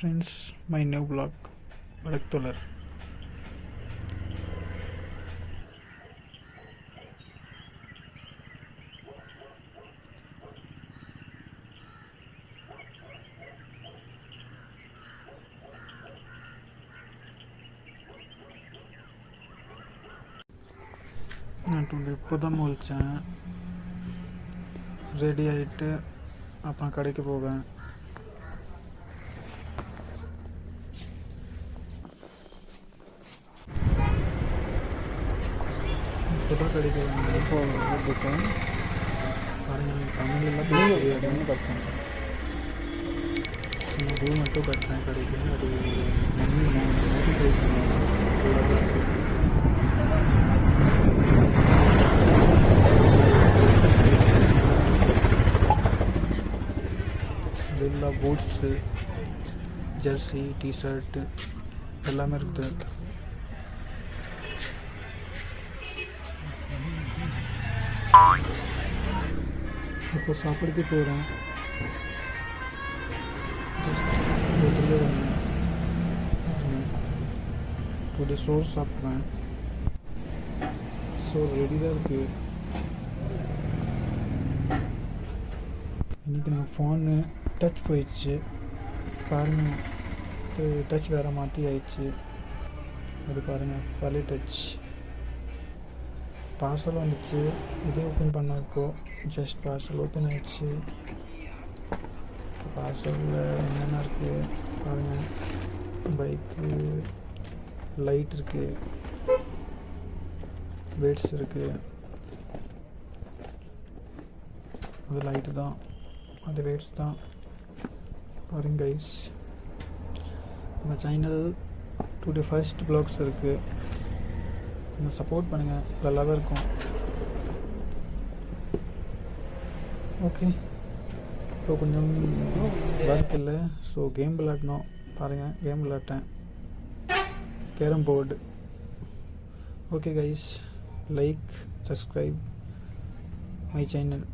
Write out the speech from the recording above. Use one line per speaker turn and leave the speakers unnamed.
friends, my new blog Vadaktolar. நான் இப்போ தான் முழிச்சேன். ரெடி ஆகிட்டு அப்புறம் கடைக்கு போவேன். இப்போ தான் கடைக்கு வந்தேன். போட்டுட்டேன் பாருங்கள், தமிழெல்லாம் பேசுகிறேன். படித்தேன் சும்மா ரூ மட்டும் கட்டினேன் கடைக்கு. அது நோட்டிஃபை பண்ணுவாங்க. இதெல்லாம் பூட்ஸு, ஜெர்சி, டிஷர்ட்டு எல்லாமே இருக்குது. இப்போ சாப்பிடுக்கு போகிறேன். டுடே சோறு சாப்பிட்றேன். ஸோ ரெடி தான் இருக்குது. இன்றைக்கி நம்ம ஃபோனு டச் போயிடுச்சு பாருங்கள். அது டச் வேறு மாற்றி ஆயிடுச்சு. அது பாருங்கள், பழைய டச். பார்சல் வந்துச்சு. இதே ஓப்பன் பண்ணப்போ ஜஸ்ட் பார்சல் ஓப்பன் ஆயிடுச்சு. பார்சலில் என்னென்ன இருக்குது பாருங்கள். பைக்கு, லைட் இருக்குது, வெயிட்ஸ் இருக்குது. அது லைட்டு தான், அது வெயிட்ஸ் தான். பாருங்க கைஸ், நம்ம சேனல் டுடே ஃபர்ஸ்ட் ப்ளாக்ஸ் இருக்குது. நம்ம சப்போர்ட் பண்ணுங்கள், நல்லா தான் இருக்கும். ஓகே, இப்போ கொஞ்சம் ஒர்க் இல்லை. ஸோ கேம் விளாடணும். பாருங்கள், கேம் விளாட்டேன், carrom board. Okay guys, like, subscribe my channel.